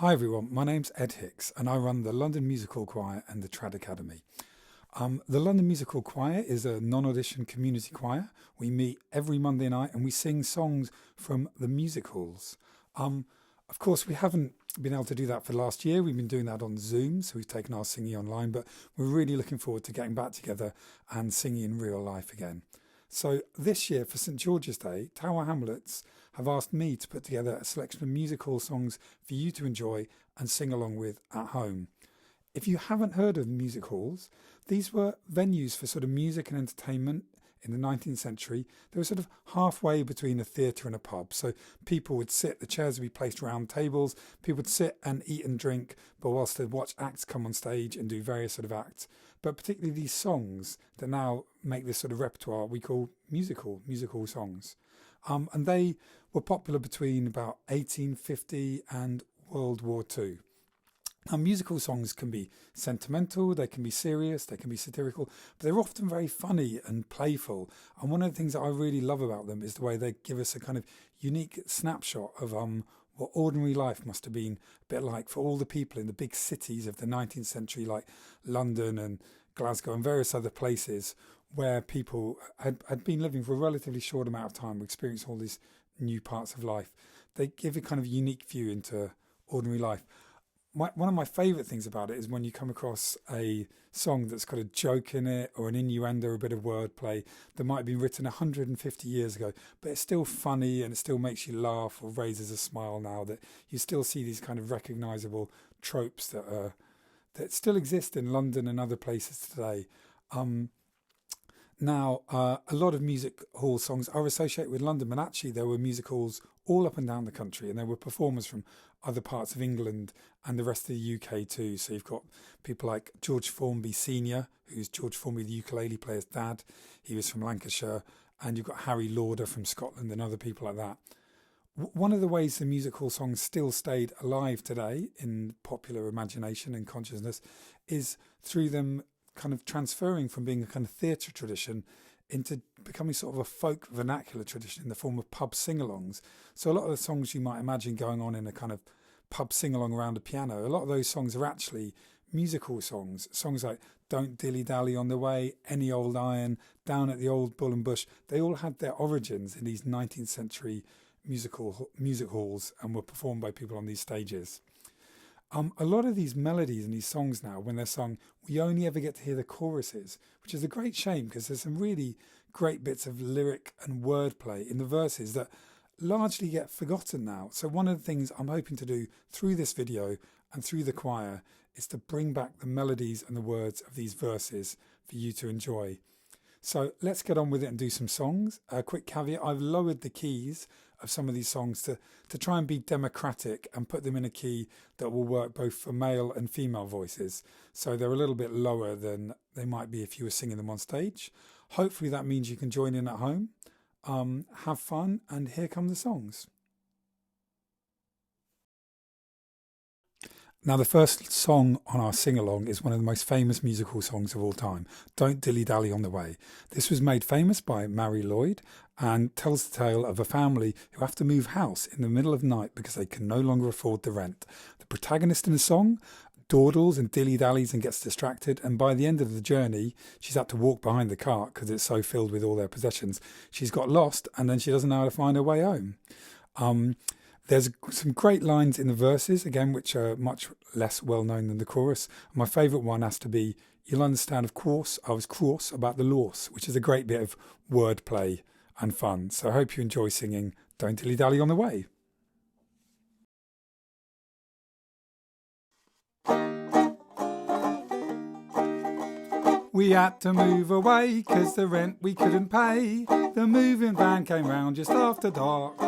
Hi everyone, my name's Ed Hicks and I run the London Music Hall Choir and the Trad Academy. The London Music Hall Choir is a non-audition community choir. We meet every Monday night and we sing songs from the music halls. Of course, we haven't been able to do that for last year. We've been doing that on Zoom, so we've taken our singing online, but we're really looking forward to getting back together and singing in real life again. So this year for St George's Day, Tower Hamlets have asked me to put together a selection of music hall songs for you to enjoy and sing along with at home. If you haven't heard of music halls, these were venues for sort of music and entertainment in the 19th century. They were sort of halfway between a theatre and a pub. So people would sit, the chairs would be placed around tables, people would sit and eat and drink, but whilst they'd watch acts come on stage and do various sort of acts. But particularly these songs that now make this sort of repertoire we call music hall songs. And they were popular between about 1850 and World War II. Now, musical songs can be sentimental, they can be serious, they can be satirical, but they're often very funny and playful. And one of the things that I really love about them is the way they give us a kind of unique snapshot of what ordinary life must have been a bit like for all the people in the big cities of the 19th century, like London and Glasgow and various other places where people had been living for a relatively short amount of time, experiencing all these new parts of life. They give a kind of unique view into ordinary life. One of my favourite things about it is when you come across a song that's got a joke in it or an innuendo or a bit of wordplay that might have been written 150 years ago, but it's still funny and it still makes you laugh or raises a smile now, that you still see these kind of recognisable tropes that still exist in London and other places today. Now, a lot of music hall songs are associated with London, but actually there were music halls all up and down the country, and there were performers from other parts of England and the rest of the UK too. So you've got people like George Formby Senior, who's George Formby, the ukulele player's dad. He was from Lancashire. And you've got Harry Lauder from Scotland and other people like that. One of the ways the music hall songs still stayed alive today in popular imagination and consciousness is through them kind of transferring from being a kind of theatre tradition into becoming sort of a folk vernacular tradition in the form of pub sing-alongs. So a lot of the songs you might imagine going on in a kind of pub sing-along around a piano, a lot of those songs are actually musical songs. Songs like Don't Dilly Dally on the Way, Any Old Iron, Down at the Old Bull and Bush, they all had their origins in these 19th century music halls and were performed by people on these stages. A lot of these melodies and these songs now, when they're sung, we only ever get to hear the choruses, which is a great shame because there's some really great bits of lyric and wordplay in the verses that largely get forgotten now. So one of the things I'm hoping to do through this video and through the choir is to bring back the melodies and the words of these verses for you to enjoy. So let's get on with it and do some songs. A quick caveat, I've lowered the keys of some of these songs to try and be democratic and put them in a key that will work both for male and female voices. So they're a little bit lower than they might be if you were singing them on stage. Hopefully that means you can join in at home, have fun, and here come the songs. Now, the first song on our sing-along is one of the most famous musical songs of all time, Don't Dilly Dally on the Way. This was made famous by Mary Lloyd and tells the tale of a family who have to move house in the middle of the night because they can no longer afford the rent. The protagonist in the song dawdles and dilly-dallies and gets distracted, and by the end of the journey, she's had to walk behind the cart because it's so filled with all their possessions. She's got lost and then she doesn't know how to find her way home. There's some great lines in the verses, again, which are much less well-known than the chorus. My favourite one has to be, you'll understand, of course, I was cross about the loss, which is a great bit of wordplay and fun. So I hope you enjoy singing Don't Dilly Dally on the Way. We had to move away 'cause the rent we couldn't pay. The moving van came round just after dark.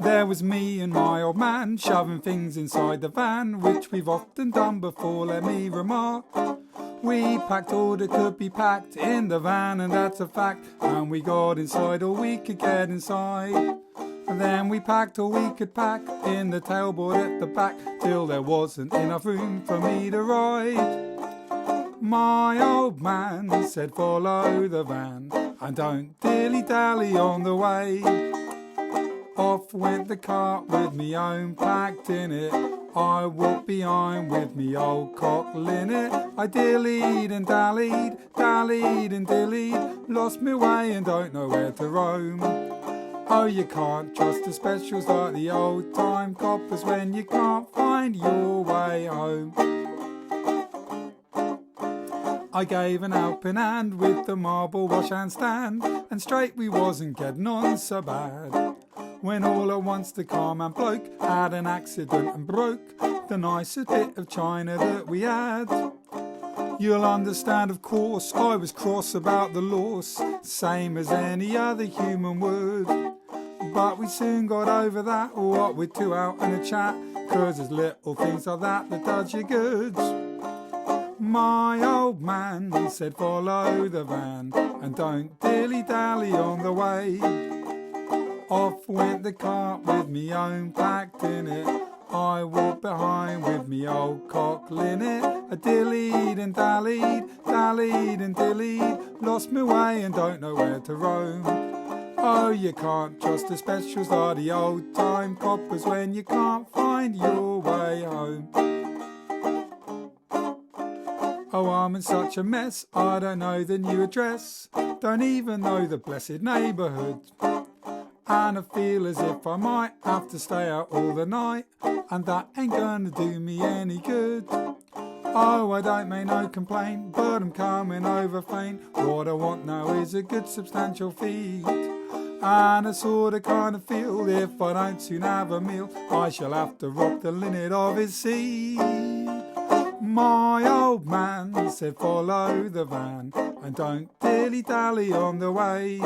There was me and my old man shoving things inside the van, which we've often done before, let me remark. We packed all that could be packed in the van, and that's a fact, and we got inside all we could get inside. And then we packed all we could pack in the tailboard at the back, till there wasn't enough room for me to ride. My old man said follow the van, and don't dilly-dally on the way. Off went the cart with me own packed in it. I walked behind with me old cock linnet. I dillied and dallied, dallied and dillied, lost me way and don't know where to roam. Oh, you can't trust the specials like the old time coppers when you can't find your way home. I gave an helping hand with the marble wash hand stand, and straight we wasn't getting on so bad, when all at once the carman bloke had an accident and broke the nicest bit of china that we had. You'll understand, of course, I was cross about the loss, same as any other human would. But we soon got over that, what with two out and a chat, 'cause there's little things like that that does you good. My old man said follow the van and don't dilly-dally on the way. Off went the cart with me own packed in it. I walked behind with me old cock linnet. I dillied and dallied, dallied and dillied, lost me way and don't know where to roam. Oh, you can't trust the specials like the old time coppers when you can't find your way home. Oh, I'm in such a mess, I don't know the new address, don't even know the blessed neighbourhood. And I feel as if I might have to stay out all the night, and that ain't gonna do me any good. Oh, I don't make no complaint, but I'm coming over faint. What I want now is a good substantial feed, and I sorta kinda feel if I don't soon have a meal, I shall have to rob the linnet of his seed. My old man said follow the van and don't dilly-dally on the way.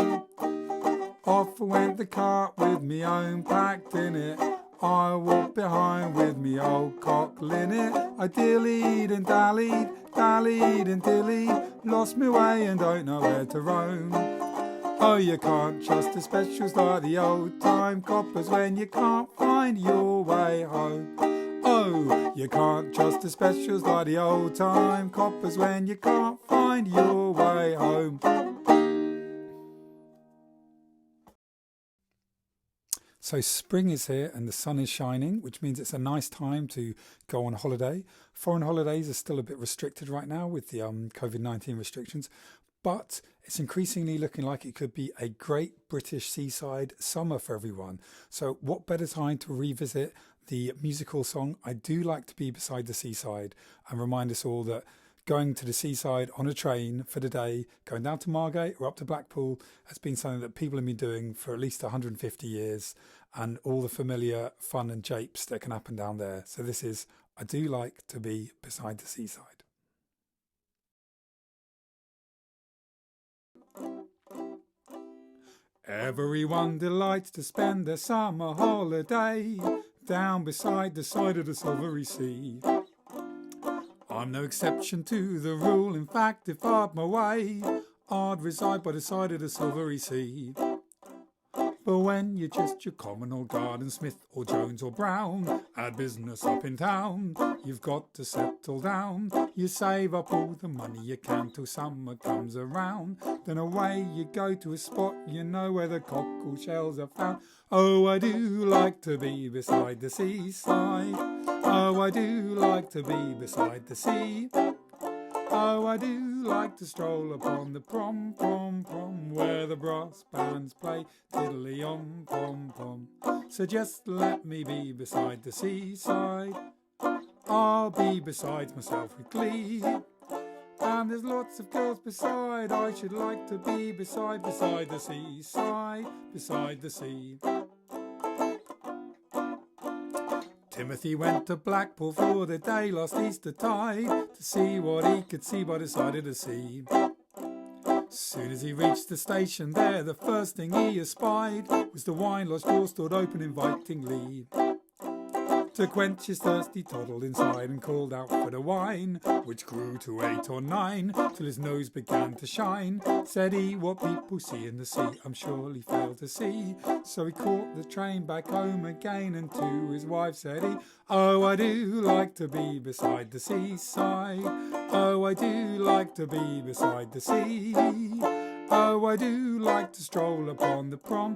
Off went the cart with me own packed in it. I walked behind with me old cock linnet. I dillied and dallied, dallied and dillied, lost me way and don't know where to roam. Oh, you can't trust the specials like the old time coppers when you can't find your way home. Oh, you can't trust the specials like the old time coppers when you can't find your way home. So spring is here and the sun is shining, which means it's a nice time to go on holiday. Foreign holidays are still a bit restricted right now with the COVID-19 restrictions, but it's increasingly looking like it could be a great British seaside summer for everyone. So what better time to revisit the musical song I Do Like to Be Beside the Seaside, and remind us all that going to the seaside on a train for the day, going down to Margate or up to Blackpool, has been something that people have been doing for at least 150 years, and all the familiar fun and japes that can happen down there. So this is I Do Like to Be Beside the Seaside. Everyone delights to spend their summer holiday down beside the side of the silvery sea. I'm no exception to the rule, in fact if I'd my way, I'd reside by the side of the silvery sea. But when you're just your common old garden smith or Jones or Brown, had business up in town, you've got to settle down. You save up all the money you can till summer comes around, then away you go to a spot you know where the cockle shells are found. Oh, I do like to be beside the seaside. Oh, I do like to be beside the sea. Oh, I do like to stroll upon the prom, prom, prom, where the brass bands play tiddly-om, pom, pom. So just let me be beside the seaside. I'll be beside myself with glee. And there's lots of girls beside I should like to be beside the seaside, beside the sea. Timothy went to Blackpool for the day last Easter tide to see what he could see by the side of the sea. Soon as he reached the station there, the first thing he espied was the wine lodge door stood open invitingly. To quench his thirst he toddled inside and called out for the wine, which grew to 8 or 9 till his nose began to shine. Said he, what people see in the sea I'm surely failed to see. So he caught the train back home again, and to his wife said he, oh, I do like to be beside the seaside. Oh, I do like to be beside the sea. Oh, I do like to stroll upon the prom,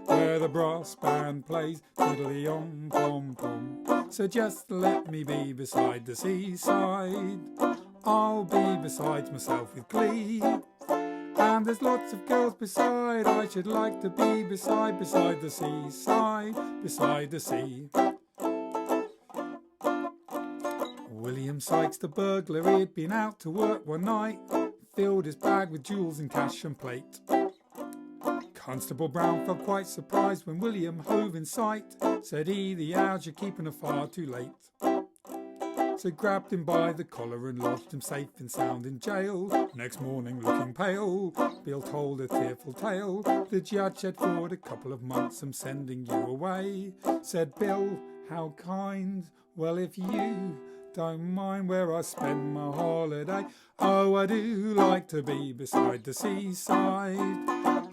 where the brass band plays tiddly-om, pom, pom. So just let me be beside the seaside. I'll be beside myself with glee. And there's lots of girls beside. I should like to be beside the seaside, beside the sea. William Sykes the burglar, he'd been out to work one night, filled his bag with jewels and cash and plate. Constable Brown felt quite surprised when William hove in sight. Said he, the hours you're keeping are far too late. So grabbed him by the collar and lodged him safe and sound in jail. Next morning, looking pale, Bill told a tearful tale. The judge said, for a couple of months I'm sending you away. Said Bill, how kind, well if you don't mind where I spend my holiday. Oh, I do like to be beside the seaside.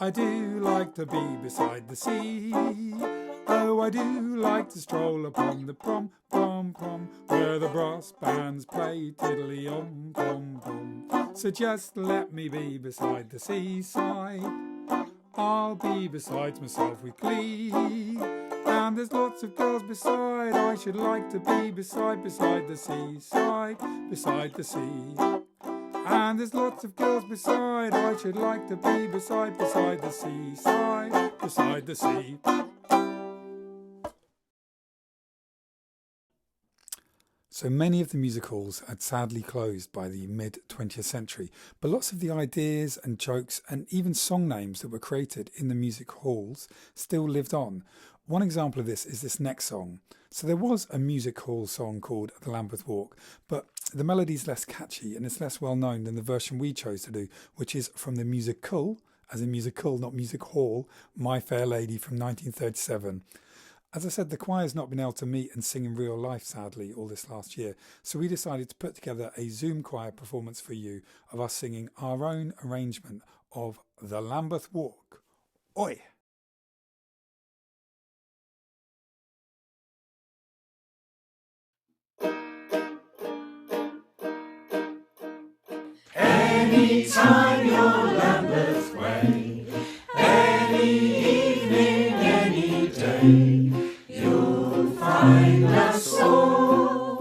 I do like to be beside the sea. Oh, I do like to stroll upon the prom, where the brass bands play tiddly-om, pom, pom. So just let me be beside the seaside. I'll be beside myself with glee. And there's lots of girls beside. I should like to be beside the seaside, beside the sea. And there's lots of girls beside. I should like to be beside the seaside, beside the sea. So many of the music halls had sadly closed by the mid-20th century, but lots of the ideas and jokes and even song names that were created in the music halls still lived on. One example of this is this next song. So there was a music hall song called The Lambeth Walk, but the melody's less catchy and it's less well known than the version we chose to do, which is from the musical, as in musical, not music hall, My Fair Lady from 1937. As I said, the choir's not been able to meet and sing in real life, sadly, all this last year. So we decided to put together a Zoom choir performance for you of us singing our own arrangement of The Lambeth Walk. Oi! Anytime you're Lambeth way, any evening, any day, you'll find us all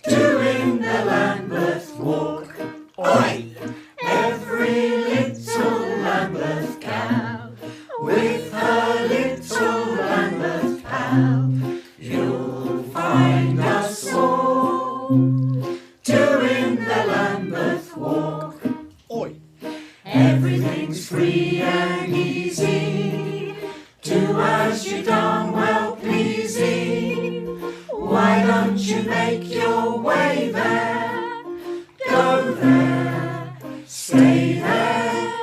doing the Lambeth Walk. Oi! Every little Lambeth cow with her little Lambeth pal, you'll find us all doing the Lambeth Walk. Oi! Everything's free and easy, do as you darn well pleasing. Why don't you make your way there? Go there, stay there.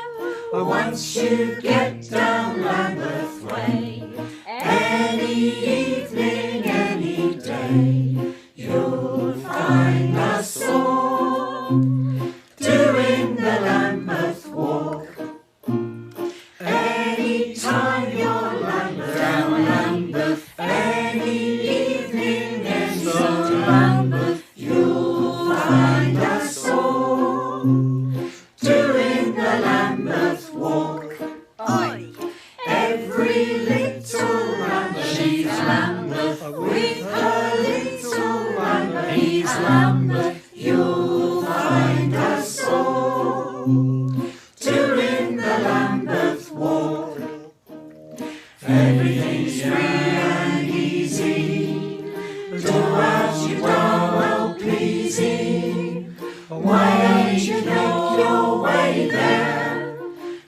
Once you get down Lambeth Way, any evening, any day, you'll find us all doing the Lambeth Walk. Anytime you're Lambeth, down Lambeth, any evening, any Lambeth, you'll find us all doing the Lambeth Walk. Oi! Every little Lambeth, she's Lambeth, with her little Lambeth, he's Lambeth, you'll find us all doing the Lambeth Walk. Everything's free and easy, do as you darn well pleasing. Why don't you make your way there?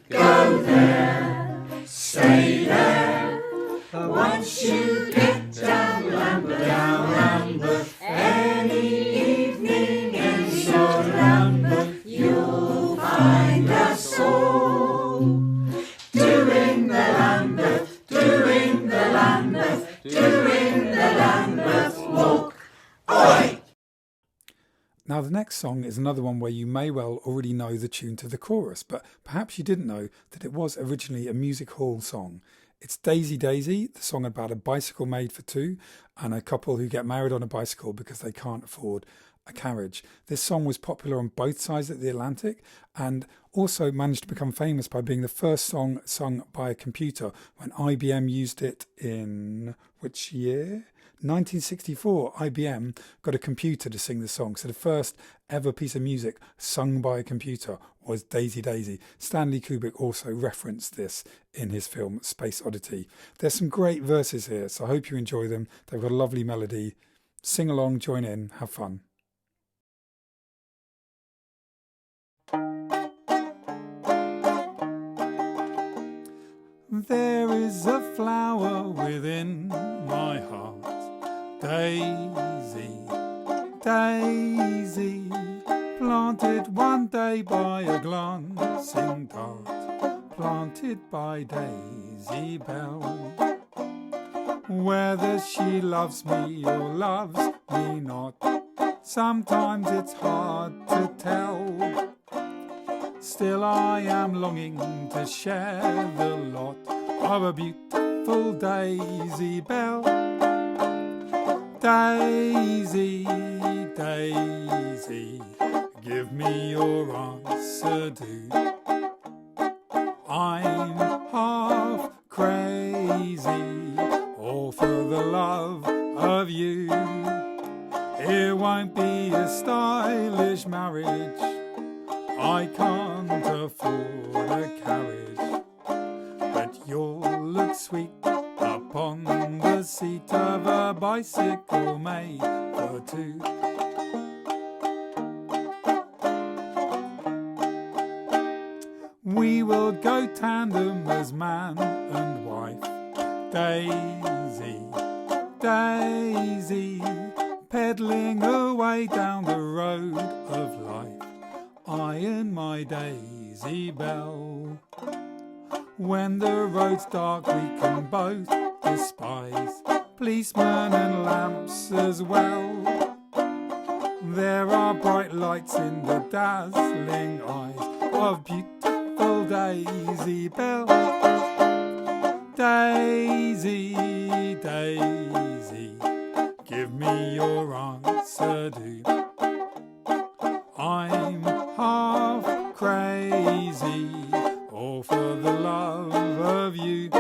Go there, stay there. Once you get down Lambeth, any evening, any Lambeth, you'll find us all doing the Lambeth, doing the Lambeth, doing the Lambeth Walk. Oi! Now the next song is another one where you may well already know the tune to the chorus, but perhaps you didn't know that it was originally a music hall song. It's Daisy Daisy, the song about a bicycle made for two and a couple who get married on a bicycle because they can't afford a carriage. This song was popular on both sides of the Atlantic and also managed to become famous by being the first song sung by a computer when IBM used it in which year? 1964. IBM got a computer to sing the song. So the first ever piece of music sung by a computer was Daisy Daisy. Stanley Kubrick also referenced this in his film Space Oddity. There's some great verses here, so I hope you enjoy them. They've got a lovely melody. Sing along, join in, have fun. There is a flower within my heart, Daisy, Daisy, planted one day by a glancing dart, planted by Daisy Bell. Whether she loves me or loves me not, sometimes it's hard to tell. Still I am longing to share the lot of a beautiful Daisy Bell. Daisy, Daisy, give me your answer, do. I'm half crazy, all for the love of you. It won't be a stylish marriage, I can't afford a carriage, but you'll look sweet upon the seat of a bicycle made for two. We will go tandem as man and wife, Daisy, Daisy, peddling away down the road of life, I and my Daisy Bell. When the road's dark we can both despise policemen and lamps as well. There are bright lights in the dazzling eyes of beautiful Daisy Bell. Daisy, Daisy, give me your answer, do. I'm half crazy, all for the love of you.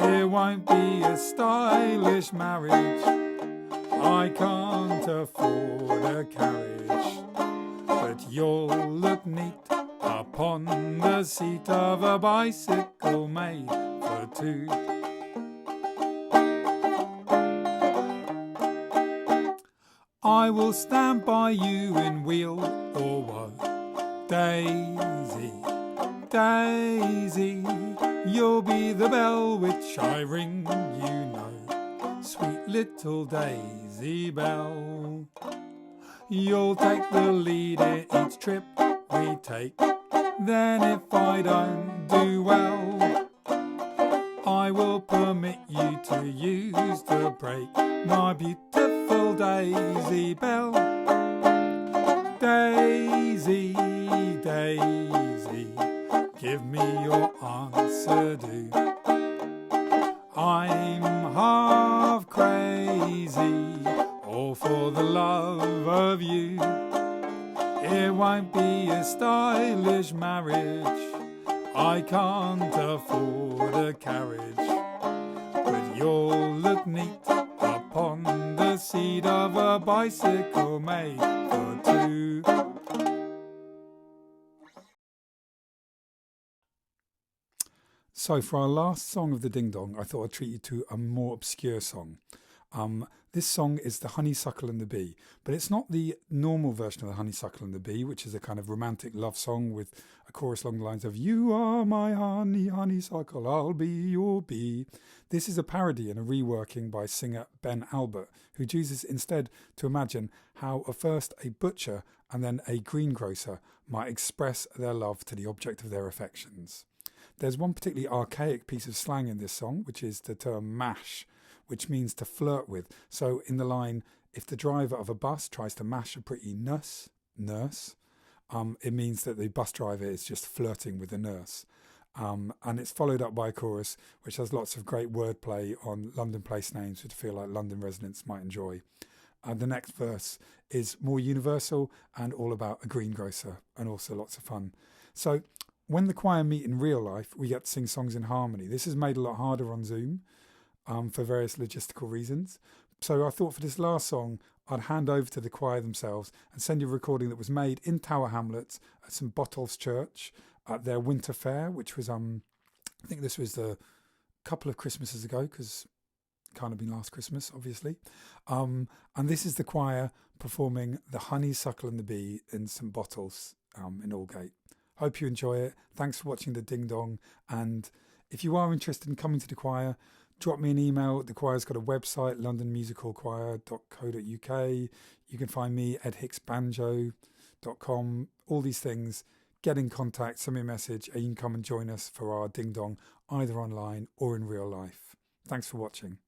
It won't be a stylish marriage, I can't afford a carriage, but you'll look neat upon the seat of a bicycle made for two. I will stand by you in weal or woe, Daisy, Daisy, you'll be the bell which I ring, you know, sweet little Daisy Bell. You'll take the lead in each trip we take, then if I don't do well, I will permit you to use the brake, my beautiful Daisy Bell. Daisy, Daisy, give me your answer, do. I'm half crazy, all for the love of you. It won't be a stylish marriage, I can't afford a carriage, but you'll look neat upon the seat of a bicycle made for two. So for our last song of the Ding Dong, I thought I'd treat you to a more obscure song. This song is The Honeysuckle and the Bee, but it's not the normal version of The Honeysuckle and the Bee, which is a kind of romantic love song with a chorus along the lines of "You are my honey, honeysuckle, I'll be your bee." This is a parody and a reworking by singer Ben Albert, who chooses instead to imagine how first a butcher and then a greengrocer might express their love to the object of their affections. There's one particularly archaic piece of slang in this song, which is the term mash, which means to flirt with. So in the line, if the driver of a bus tries to mash a pretty nurse, it means that the bus driver is just flirting with the nurse. And it's followed up by a chorus which has lots of great wordplay on London place names which I feel like London residents might enjoy. The next verse is more universal and all about a greengrocer and also lots of fun. So when the choir meet in real life, we get to sing songs in harmony. This is made a lot harder on Zoom for various logistical reasons. So I thought for this last song, I'd hand over to the choir themselves and send you a recording that was made in Tower Hamlets at St Botolph's Church at their winter fair, which was, I think this was a couple of Christmases ago, because it can't have been last Christmas, obviously. And this is the choir performing The Honeysuckle and the Bee in St Botolph's in Aldgate. Hope you enjoy it. Thanks for watching the Ding Dong. And if you are interested in coming to the choir, drop me an email. The choir's got a website, londonmusicalchoir.co.uk. You can find me at hicksbanjo.com. All these things. Get in contact, send me a message, and you can come and join us for our Ding Dong, either online or in real life. Thanks for watching.